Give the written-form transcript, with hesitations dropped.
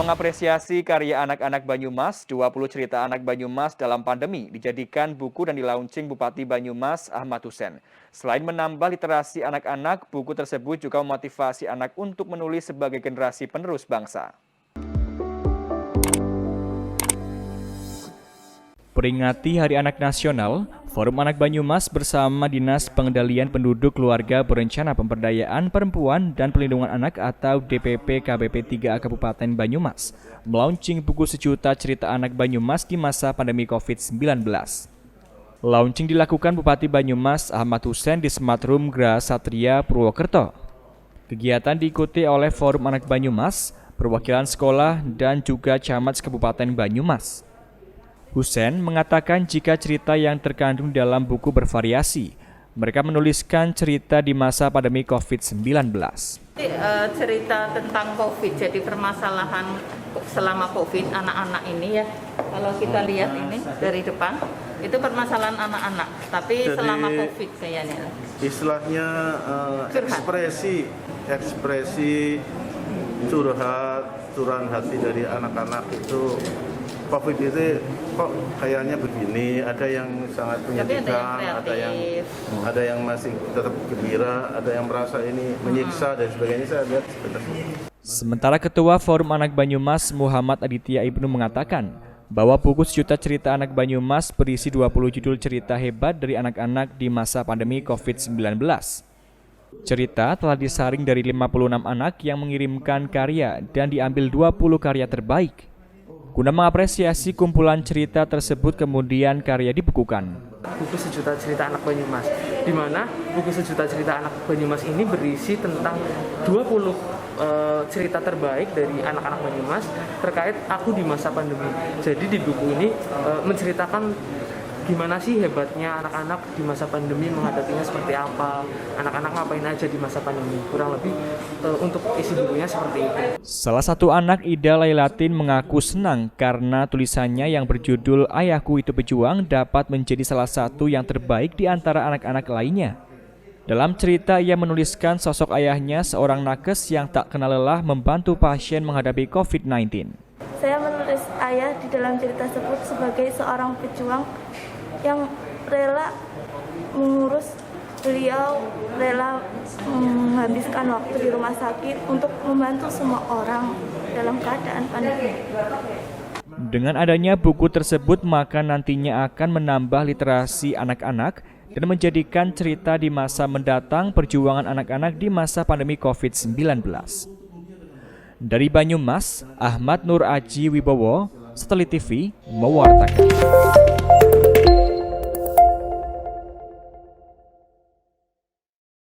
mengapresiasi karya anak-anak Banyumas, 20 cerita anak Banyumas dalam pandemi dijadikan buku dan dilaunching Bupati Banyumas Ahmad Hussein. Selain menambah literasi anak-anak, buku tersebut juga memotivasi anak untuk menulis sebagai generasi penerus bangsa. Peringati Hari Anak Nasional, Forum Anak Banyumas bersama Dinas Pengendalian Penduduk Keluarga Berencana Pemberdayaan Perempuan dan Perlindungan Anak atau DPP KBP 3A Kabupaten Banyumas melaunching buku sejuta cerita anak Banyumas di masa pandemi COVID-19. Launching dilakukan Bupati Banyumas Ahmad Hussein di Smart Room Graha Satria, Purwokerto. Kegiatan diikuti oleh Forum Anak Banyumas, perwakilan sekolah, dan juga camat Kabupaten Banyumas. Hussein mengatakan jika cerita yang terkandung dalam buku bervariasi, mereka menuliskan cerita di masa pandemi COVID-19. Cerita tentang COVID, jadi permasalahan selama COVID anak-anak ini ya. Kalau kita lihat ini dari depan, itu permasalahan anak-anak, tapi jadi, selama COVID kayaknya. Istilahnya ekspresi curahan hati dari anak-anak itu. COVID itu kok kayaknya begini, ada yang sangat menyedihkan, ada yang masih tetap gembira, ada yang merasa ini menyiksa dan sebagainya. Saya lihat sebenarnya. Sementara Ketua Forum Anak Banyumas Muhammad Aditya Ibnu mengatakan bahwa buku sejuta cerita anak Banyumas berisi 20 judul cerita hebat dari anak-anak di masa pandemi COVID-19. Cerita telah disaring dari 56 anak yang mengirimkan karya dan diambil 20 karya terbaik. Guna mengapresiasi kumpulan cerita tersebut, kemudian karya dibukukan. Buku sejuta cerita anak Banyumas, di mana buku sejuta cerita anak Banyumas ini berisi tentang 20 cerita terbaik dari anak-anak Banyumas terkait aku di masa pandemi. Jadi di buku ini menceritakan gimana sih hebatnya anak-anak di masa pandemi, menghadapinya seperti apa, anak-anak ngapain aja di masa pandemi. Kurang lebih untuk isi bukunya seperti itu. Salah satu anak, Ida Lailatin, mengaku senang karena tulisannya yang berjudul Ayahku Itu Pejuang dapat menjadi salah satu yang terbaik di antara anak-anak lainnya. Dalam cerita, ia menuliskan sosok ayahnya, seorang nakes yang tak kenal lelah membantu pasien menghadapi COVID-19. Saya menulis ayah di dalam cerita tersebut sebagai seorang pejuang yang rela mengurus, beliau rela menghabiskan waktu di rumah sakit untuk membantu semua orang dalam keadaan pandemi. Dengan adanya buku tersebut, maka nantinya akan menambah literasi anak-anak dan menjadikan cerita di masa mendatang perjuangan anak-anak di masa pandemi COVID-19. Dari Banyumas, Ahmad Nur Aji Wibowo, Satelit TV, mewartakan.